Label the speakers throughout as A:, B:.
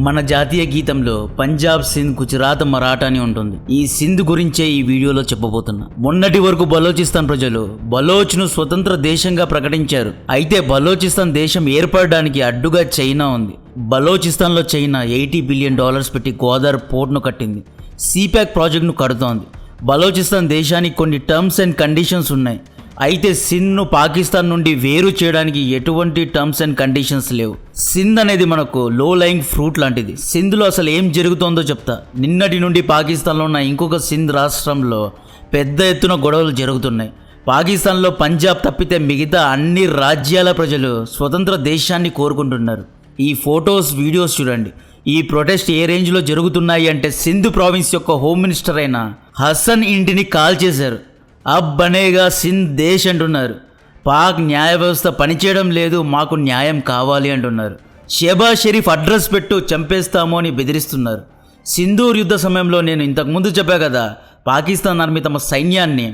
A: మన జాతీయ గీతంలో పంజాబ్, సింధ్, గుజరాత్, మరాఠా అని ఉంటుంది. ఈ సింధ్ గురించే ఈ వీడియోలో చెప్పబోతున్నా. మొన్నటి వరకు బలోచిస్తాన్ ప్రజలు బలోచ్ను స్వతంత్ర దేశంగా ప్రకటించారు. అయితే బలోచిస్తాన్ దేశం ఏర్పడడానికి అడ్డుగా చైనా ఉంది. బలోచిస్తాన్లో చైనా $80 బిలియన్ పెట్టి గోదావరి పోర్ట్ను కట్టింది. సిపాక్ ప్రాజెక్టును కడుతోంది. బలోచిస్తాన్ దేశానికి కొన్ని టర్మ్స్ అండ్ కండిషన్స్ ఉన్నాయి. అయితే సింధ్ను పాకిస్తాన్ నుండి వేరు చేయడానికి ఎటువంటి టర్మ్స్ అండ్ కండిషన్స్ లేవు. సింధ్ అనేది మనకు లో లయింగ్ ఫ్రూట్ లాంటిది. సింధ్లో అసలు ఏం జరుగుతోందో చెప్తా. నిన్నటి నుండి పాకిస్తాన్లో ఉన్న ఇంకొక సింధ్ రాష్ట్రంలో పెద్ద ఎత్తున గొడవలు జరుగుతున్నాయి. పాకిస్తాన్లో పంజాబ్ తప్పితే మిగతా అన్ని రాజ్యాల ప్రజలు స్వతంత్ర దేశాన్ని కోరుకుంటున్నారు. ఈ ఫొటోస్, వీడియోస్ చూడండి. ఈ ప్రొటెస్ట్ ఏ రేంజ్లో జరుగుతున్నాయి అంటే సింధ్ ప్రావిన్స్ యొక్క హోమ్ మినిస్టర్ అయిన హసన్ ఇంటిని కాల్ చేశారు. అబ్ బనేగా సింధ్ దేశ్ అంటున్నారు. పాక్ న్యాయ వ్యవస్థ పనిచేయడం లేదు, మాకు న్యాయం కావాలి అంటున్నారు. షెహబాజ్ షరీఫ్ అడ్రస్ పెట్టు, చంపేస్తాము అని బెదిరిస్తున్నారు. సింధూర్ యుద్ధ సమయంలో నేను ఇంతకుముందు చెప్పా కదా, పాకిస్తాన్ ఆర్మీ తమ సైన్యాన్ని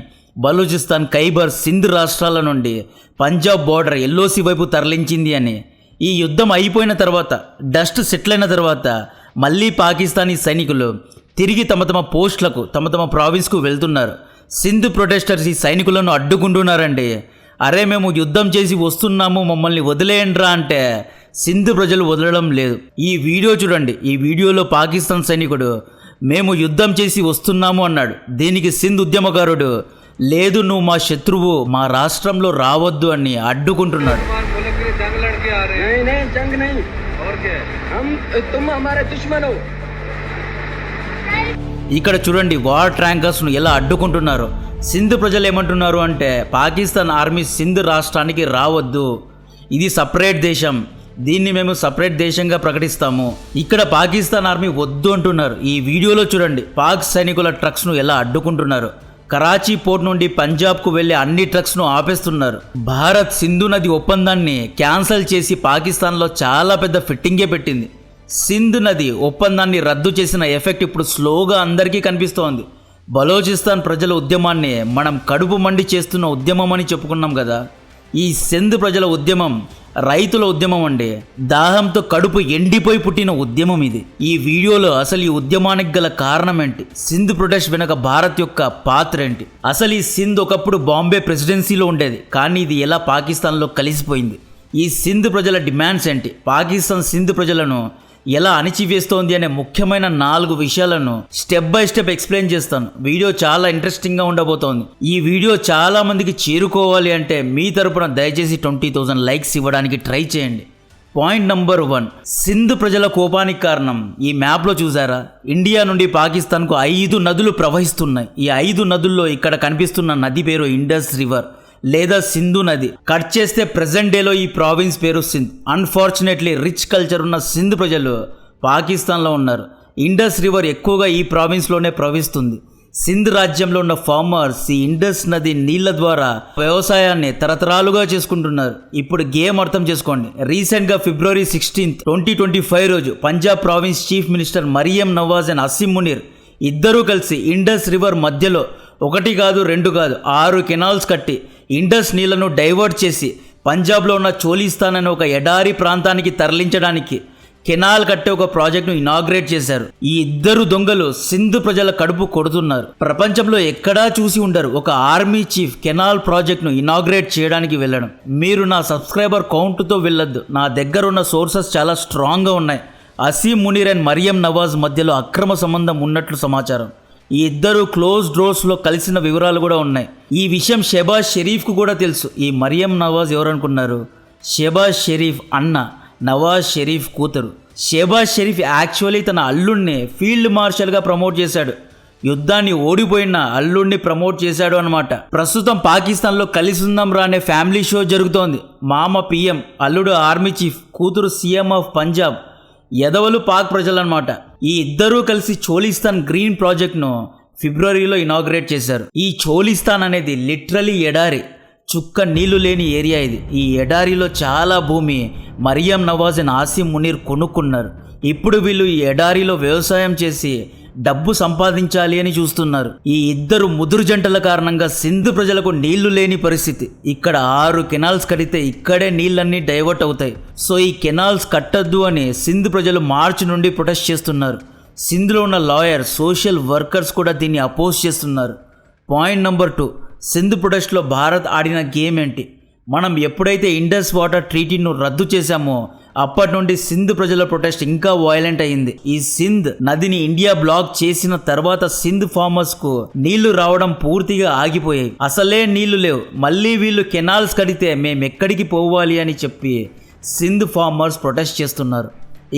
A: బలూచిస్తాన్, ఖైబర్, సింధ్ రాష్ట్రాల నుండి పంజాబ్ బోర్డర్ ఎల్ఓసి వైపు తరలించింది అని. ఈ యుద్ధం అయిపోయిన తర్వాత, డస్ట్ సెటిల్ అయిన తర్వాత మళ్ళీ పాకిస్తానీ సైనికులు తిరిగి తమ తమ పోస్టులకు, తమ తమ ప్రావిన్స్కు వెళ్తున్నారు. సింధ్ ప్రొటెస్టర్స్ ఈ సైనికులను అడ్డుకుంటున్నారండి. అరే మేము యుద్ధం చేసి వస్తున్నాము, మమ్మల్ని వదిలేయండ్రా అంటే సింధ్ ప్రజలు వదలడం లేదు. ఈ వీడియో చూడండి. ఈ వీడియోలో పాకిస్తాన్ సైనికుడు మేము యుద్ధం చేసి వస్తున్నాము అన్నాడు. దీనికి సింధ్ ఉద్యమకారుడు లేదు, నువ్వు మా శత్రువు, మా రాష్ట్రంలో రావద్దు అని అడ్డుకుంటున్నాడు. ఇక్కడ చూడండి వార్ ట్యాంకర్స్ను ఎలా అడ్డుకుంటున్నారు. సింధ్ ప్రజలు ఏమంటున్నారు అంటే పాకిస్తాన్ ఆర్మీ సింధ్ రాష్ట్రానికి రావద్దు, ఇది సపరేట్ దేశం, దీన్ని మేము సపరేట్ దేశంగా ప్రకటిస్తాము. ఇక్కడ పాకిస్తాన్ ఆర్మీ వద్దు అంటున్నారు. ఈ వీడియోలో చూడండి పాక్ సైనికుల ట్రక్స్ను ఎలా అడ్డుకుంటున్నారు. కరాచీ పోర్ట్ నుండి పంజాబ్కు వెళ్లే అన్ని ట్రక్స్ను ఆపేస్తున్నారు. భారత్ సింధు నది ఒప్పందాన్ని క్యాన్సిల్ చేసి పాకిస్తాన్లో చాలా పెద్ద ఫిట్టింగే పెట్టింది. సింధ్ నది ఒప్పందాన్ని రద్దు చేసిన ఎఫెక్ట్ ఇప్పుడు స్లోగా అందరికీ కనిపిస్తోంది. బలోచిస్తాన్ ప్రజల ఉద్యమాన్ని మనం కడుపు మండి చేస్తున్న ఉద్యమం అని చెప్పుకున్నాం కదా. ఈ సింధ్ ప్రజల ఉద్యమం రైతుల ఉద్యమం అండి. దాహంతో కడుపు ఎండిపోయి పుట్టిన ఉద్యమం ఇది. ఈ వీడియోలో అసలు ఈ ఉద్యమానికి గల కారణం ఏంటి, సింధ్ ప్రొటెస్ట్ వెనక భారత్ యొక్క పాత్ర ఏంటి, అసలు ఈ సింధ్ ఒకప్పుడు బాంబే ప్రెసిడెన్సీలో ఉండేది, కానీ ఇది ఎలా పాకిస్తాన్లో కలిసిపోయింది, ఈ సింధ్ ప్రజల డిమాండ్స్ ఏంటి, పాకిస్తాన్ సింధ్ ప్రజలను ఎలా అణిచివేస్తోంది అనే ముఖ్యమైన 4 విషయాలను స్టెప్ బై స్టెప్ ఎక్స్ప్లెయిన్ చేస్తాను. వీడియో చాలా ఇంట్రెస్టింగ్గా ఉండబోతోంది. ఈ వీడియో చాలా మందికి చేరుకోవాలి అంటే మీ తరపున దయచేసి 20,000 లైక్స్ ఇవ్వడానికి ట్రై చేయండి. పాయింట్ నంబర్ 1, సింధ్ ప్రజల కోపానికి కారణం ఈ మ్యాప్లో చూసారా, ఇండియా నుండి పాకిస్తాన్కు 5 నదులు ప్రవహిస్తున్నాయి. ఈ 5 నదుల్లో ఇక్కడ కనిపిస్తున్న నది పేరు ఇండస్ రివర్ లేదా సింధు నది. కట్ చేస్తే ప్రెజెంట్ డేలో ఈ ప్రావిన్స్ పేరు సింధ్. అన్ఫార్చునేట్లీ రిచ్ కల్చర్ ఉన్న సింధ్ ప్రజలు పాకిస్తాన్లో ఉన్నారు. ఇండస్ రివర్ ఎక్కువగా ఈ ప్రావిన్స్లోనే ప్రవహిస్తుంది. సింధ్ రాజ్యంలో ఉన్న ఫార్మర్స్ ఈ ఇండస్ నది నీళ్ల ద్వారా వ్యవసాయాన్ని తరతరాలుగా చేసుకుంటున్నారు. ఇప్పుడు గేమ్ అర్థం చేసుకోండి. రీసెంట్గా February 16, 2025 రోజు Punjab province chief minister Maryam Nawaz and Asim Munir ఇద్దరూ కలిసి ఇండస్ రివర్ మధ్యలో 1 కాదు 2 కాదు 6 కెనాల్స్ కట్టి ఇండస్ నీళ్లను డైవర్ట్ చేసి పంజాబ్లో ఉన్న చోలిస్తాన్ అనే ఒక ఎడారి ప్రాంతానికి తరలించడానికి కెనాల్ కట్టే ఒక ప్రాజెక్ట్ను ఇనాగ్రేట్ చేశారు. ఈ ఇద్దరు దొంగలు సింధ్ ప్రజల కడుపు కొడుతున్నారు. ప్రపంచంలో ఎక్కడా చూసి ఉండరు ఒక ఆర్మీ చీఫ్ కెనాల్ ప్రాజెక్ట్ను ఇనాగ్రేట్ చేయడానికి వెళ్ళడం. మీరు నా సబ్స్క్రైబర్ కౌంట్తో వెళ్ళొద్దు, నా దగ్గర ఉన్న సోర్సెస్ చాలా స్ట్రాంగ్గా ఉన్నాయి. అసీం మునీర్ అండ్ మరియం నవాజ్ మధ్యలో అక్రమ సంబంధం ఉన్నట్లు సమాచారం. ఈ ఇద్దరు క్లోజ్ డోర్స్లో కలిసిన వివరాలు కూడా ఉన్నాయి. ఈ విషయం షెహబాజ్ షరీఫ్కు కూడా తెలుసు. ఈ మరియం నవాజ్ ఎవరనుకున్నారు, షెహబాజ్ షరీఫ్ అన్న, నవాజ్ షరీఫ్ కూతురు. షెహబాజ్ షరీఫ్ యాక్చువల్లీ తన అల్లుడిని ఫీల్డ్ మార్షల్గా ప్రమోట్ చేశాడు. యుద్ధాన్ని ఓడిపోయిన అల్లుడిని ప్రమోట్ చేశాడు అనమాట. ప్రస్తుతం పాకిస్తాన్లో కలిసి ఉందాం రా అనే ఫ్యామిలీ షో జరుగుతోంది. మామ పిఎం, అల్లుడు ఆర్మీ చీఫ్, కూతురు సీఎం ఆఫ్ పంజాబ్. ఎదవలు పాక్ ప్రజలన్నమాట. ఈ ఇద్దరూ కలిసి చోలిస్తాన్ గ్రీన్ ప్రాజెక్ట్ను ఫిబ్రవరిలో ఇనాగ్రేట్ చేశారు. ఈ చోలిస్తాన్ అనేది లిటరలీ ఎడారి, చుక్క నీళ్లు లేని ఏరియా ఇది. ఈ ఎడారిలో చాలా భూమి మరియం నవాజ్ అండ్ అసీం మునీర్ కొనుక్కున్నారు. ఇప్పుడు వీళ్ళు ఈ ఎడారిలో వ్యవసాయం చేసి డబ్బు సంపాదించాలి అని చూస్తున్నారు. ఈ ఇద్దరు ముదురు జంటల కారణంగా సింధ్ ప్రజలకు నీళ్లు లేని పరిస్థితి. ఇక్కడ 6 కెనాల్స్ కడితే ఇక్కడే నీళ్ళన్నీ డైవర్ట్ అవుతాయి. సో ఈ కెనాల్స్ కట్టద్దు అని సింధ్ ప్రజలు మార్చి నుండి ప్రొటెస్ట్ చేస్తున్నారు. సింధ్లో ఉన్న లాయర్, సోషల్ వర్కర్స్ కూడా దీన్ని అపోజ్ చేస్తున్నారు. పాయింట్ నెంబర్ 2, సింధ్ ప్రొటెస్ట్లో భారత్ ఆడిన గేమ్ ఏంటి? మనం ఎప్పుడైతే ఇండస్ వాటర్ ట్రీటీను రద్దు చేశామో అప్పటి నుండి సింధ్ ప్రజల ప్రొటెస్ట్ ఇంకా వైలెంట్ అయింది. ఈ సింధ్ నదిని ఇండియా బ్లాక్ చేసిన తర్వాత సింధ్ ఫార్మర్స్ కు నీళ్లు రావడం పూర్తిగా ఆగిపోయాయి. అసలే నీళ్లు లేవు, మళ్ళీ వీళ్ళు కెనాల్స్ కడితే మేమెక్కడికి పోవాలి అని చెప్పి సింధ్ ఫార్మర్స్ ప్రొటెస్ట్ చేస్తున్నారు.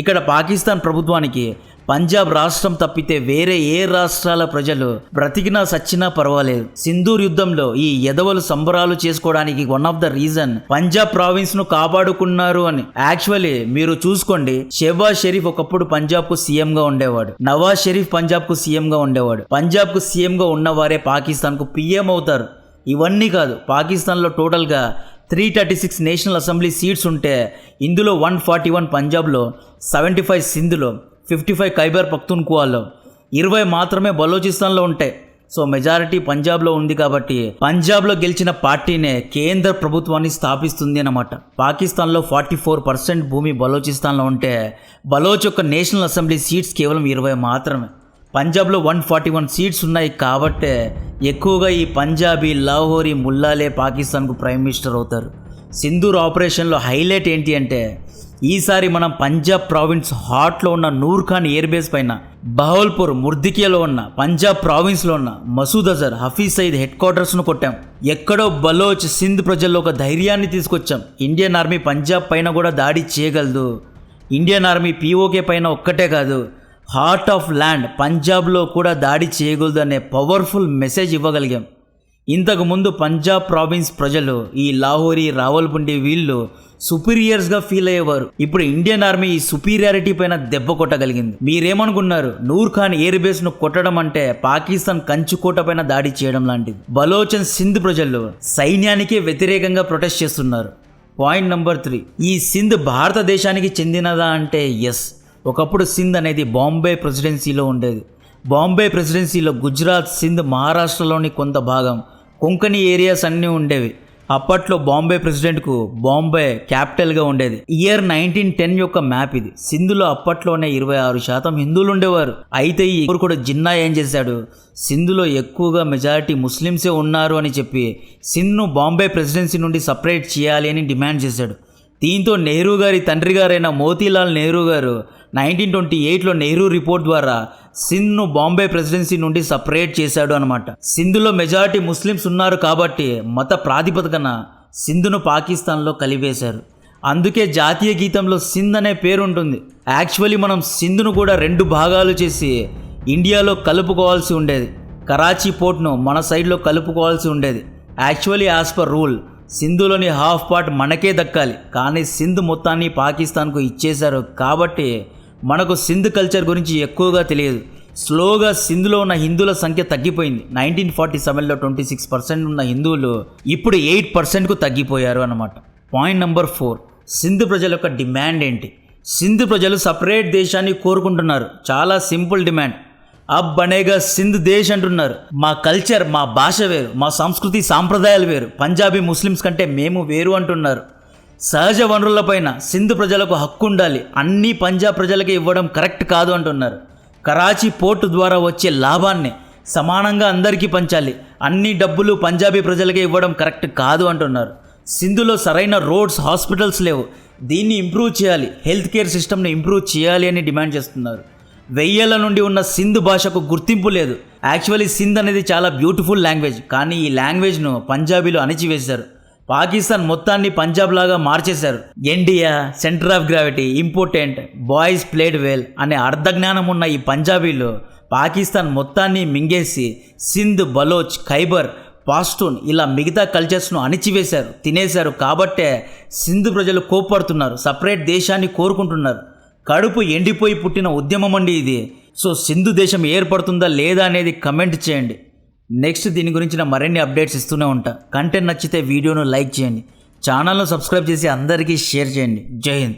A: ఇక్కడ పాకిస్తాన్ ప్రభుత్వానికి పంజాబ్ రాష్ట్రం తప్పితే వేరే ఏ రాష్ట్రాల ప్రజలు బ్రతికినా సచ్చినా పర్వాలేదు. సింధూర్ యుద్ధంలో ఈ ఎదవలు సంబరాలు చేసుకోవడానికి one of the reason Punjab province ను కాపాడుకున్నారు అని. యాక్చువల్లీ మీరు చూసుకోండి, షెహబాజ్ షరీఫ్ ఒకప్పుడు పంజాబ్ కు సీఎం గా ఉండేవాడు, నవాజ్ షరీఫ్ పంజాబ్ కు సీఎం గా ఉండేవాడు. పంజాబ్ కు సీఎం గా ఉన్నవారే పాకిస్తాన్ కు పిఎం అవుతారు. ఇవన్నీ కాదు, పాకిస్తాన్ లో టోటల్ గా 336 నేషనల్ అసెంబ్లీ సీట్స్ ఉంటే ఇందులో 141 పంజాబ్లో, 75 సింధ్లో, 55 ఖైబర్ పఖ్తూన్ఖ్వాలో, 20 మాత్రమే బలోచిస్తాన్లో ఉంటాయి. సో మెజారిటీ పంజాబ్లో ఉంది కాబట్టి పంజాబ్లో గెలిచిన పార్టీనే కేంద్ర ప్రభుత్వాన్ని స్థాపిస్తుంది అన్నమాట. పాకిస్తాన్లో 44% భూమి బలోచిస్తాన్లో ఉంటే బలోచ్ యొక్క నేషనల్ అసెంబ్లీ సీట్స్ కేవలం 20 మాత్రమే. పంజాబ్లో 141 సీట్స్ ఉన్నాయి కాబట్టే ఎక్కువగా ఈ పంజాబీ, లాహోరీ ముల్లాలే పాకిస్తాన్కు ప్రైమ్ మినిస్టర్ అవుతారు. సింధూర్ ఆపరేషన్లో హైలైట్ ఏంటి అంటే ఈసారి మనం పంజాబ్ ప్రావిన్స్ హార్ట్లో ఉన్న నూర్ ఖాన్ ఎయిర్ బేస్ పైన, బహౌల్పూర్ ముర్దికియాలో ఉన్న, పంజాబ్ ప్రావిన్స్లో ఉన్న మసూద్ అజర్, హఫీజ్ సయీద్ హెడ్ క్వార్టర్స్ను కొట్టాం. ఎక్కడో బలోచ్ సింధ్ ప్రజల్లో ఒక ధైర్యాన్ని తీసుకొచ్చాం. ఇండియన్ ఆర్మీ పంజాబ్ పైన కూడా దాడి చేయగలదు. ఇండియన్ ఆర్మీ పీఓకే పైన ఒక్కటే కాదు, హార్ట్ ఆఫ్ ల్యాండ్ పంజాబ్లో కూడా దాడి చేయగలదు అనే పవర్ఫుల్ మెసేజ్ ఇవ్వగలిగాం. ఇంతకుముందు పంజాబ్ ప్రావిన్స్ ప్రజలు ఈ లాహోరీ, రావల్పిండి వీళ్ళు సుపీరియర్స్గా ఫీల్ అయ్యేవారు. ఇప్పుడు ఇండియన్ ఆర్మీ ఈ సుపీరియారిటీ పైన దెబ్బ కొట్టగలిగింది. మీరేమనుకున్నారు? నూర్ ఖాన్ ఎయిర్ బేస్ను కొట్టడం అంటే పాకిస్తాన్ కంచుకోట పైన దాడి చేయడం లాంటిది. బలోచన్ సింధ్ ప్రజలు సైన్యానికే వ్యతిరేకంగా ప్రొటెస్ట్ చేస్తున్నారు. పాయింట్ నెంబర్ 3, ఈ సింధ్ భారతదేశానికి చెందినదా అంటే ఎస్. ఒకప్పుడు సింధ్ అనేది బాంబే ప్రెసిడెన్సీలో ఉండేది. బాంబే ప్రెసిడెన్సీలో గుజరాత్, సింధ్, మహారాష్ట్రలోని కొంత భాగం, కొంకణి ఏరియాస్ అన్నీ ఉండేవి. అప్పట్లో బాంబే ప్రెసిడెంట్కు బాంబే క్యాపిటల్గా ఉండేది. ఇయర్ 1910 యొక్క మ్యాప్ ఇది. సింధులో అప్పట్లోనే 26% హిందువులు ఉండేవారు. అయితే ఈ కూడా జిన్నా ఏం చేశాడు, సింధులో ఎక్కువగా మెజారిటీ ముస్లిమ్సే ఉన్నారు అని చెప్పి సింధ్ను బాంబే ప్రెసిడెన్సీ నుండి సపరేట్ చేయాలి అని డిమాండ్ చేశాడు. దీంతో నెహ్రూ గారి తండ్రి గారైన మోతీలాల్ నెహ్రూ గారు 1928లో నెహ్రూ రిపోర్ట్ ద్వారా సింధ్ను బాంబే ప్రెసిడెన్సీ నుండి సపరేట్ చేశాడు అనమాట. సింధులో మెజారిటీ ముస్లిమ్స్ ఉన్నారు కాబట్టి మత ప్రాతిపదికన సింధును పాకిస్తాన్లో కలిపేశారు. అందుకే జాతీయ గీతంలో సింధ్ అనే పేరు ఉంటుంది. యాక్చువల్లీ మనం సింధును కూడా 2 భాగాలు చేసి ఇండియాలో కలుపుకోవాల్సి ఉండేది. కరాచీ పోర్ట్ను మన సైడ్లో కలుపుకోవాల్సి ఉండేది. యాక్చువల్లీ యాజ్ పర్ రూల్ సింధులోని హాఫ్ పార్ట్ మనకే దక్కాలి, కానీ సింధ్ మొత్తాన్ని పాకిస్తాన్కు ఇచ్చేశారు. కాబట్టి మనకు సింధ్ కల్చర్ గురించి ఎక్కువగా తెలియదు. స్లోగా సింధ్లో ఉన్న హిందువుల సంఖ్య తగ్గిపోయింది. 1947లో 26% ఉన్న హిందువులు ఇప్పుడు 8%కు తగ్గిపోయారు అన్నమాట. పాయింట్ నెంబర్ 4, సింధ్ ప్రజల యొక్క డిమాండ్ ఏంటి? సింధ్ ప్రజలు సపరేట్ దేశాన్ని కోరుకుంటున్నారు. చాలా సింపుల్ డిమాండ్. అబ్ బనేగా సింధ్ దేశ్ అంటున్నారు. మా కల్చర్, మా భాష వేరు, మా సంస్కృతి సాంప్రదాయాలు వేరు, పంజాబీ ముస్లిమ్స్ కంటే మేము వేరు అంటున్నారు. సహజ వనరులపైన సింధ్ ప్రజలకు హక్కు ఉండాలి, అన్నీ పంజాబ్ ప్రజలకే ఇవ్వడం కరెక్ట్ కాదు అంటున్నారు. కరాచీ పోర్టు ద్వారా వచ్చే లాభాన్ని సమానంగా అందరికీ పంచాలి, అన్ని డబ్బులు పంజాబీ ప్రజలకే ఇవ్వడం కరెక్ట్ కాదు అంటున్నారు. సింధులో సరైన రోడ్స్, హాస్పిటల్స్ లేవు, దీన్ని ఇంప్రూవ్ చేయాలి, హెల్త్ కేర్ సిస్టమ్ని ఇంప్రూవ్ చేయాలి అని డిమాండ్ చేస్తున్నారు. 1000 ఏళ్ల నుండి ఉన్న సింధ్ భాషకు గుర్తింపు లేదు. యాక్చువల్లీ సింధ్ అనేది చాలా బ్యూటిఫుల్ లాంగ్వేజ్, కానీ ఈ లాంగ్వేజ్ను పంజాబీలో అణిచివేశారు. పాకిస్తాన్ మొత్తాన్ని పంజాబ్ లాగా మార్చేశారు. India centre of gravity, important, boys played well అనే అర్ధజ్ఞానం ఉన్న ఈ పంజాబీలు పాకిస్తాన్ మొత్తాన్ని మింగేసి సింధ్, బలోచ్, ఖైబర్, పాస్టూన్ ఇలా మిగతా కల్చర్స్ను అణిచివేశారు, తినేశారు. కాబట్టే సింధ్ ప్రజలు కోప్పడుతున్నారు, సపరేట్ దేశాన్ని కోరుకుంటున్నారు. కడుపు ఎండిపోయి పుట్టిన ఉద్యమం అండి ఇది. సో సింధు దేశం ఏర్పడుతుందా లేదా అనేది కమెంట్ చేయండి. నెక్స్ట్ దీని గురించిన మరిన్ని అప్డేట్స్ ఇస్తూనే ఉంటా. కంటెంట్ నచ్చితే వీడియోను లైక్ చేయండి, ఛానల్ను సబ్స్క్రైబ్ చేసి అందరికీ షేర్ చేయండి. జై హింద్.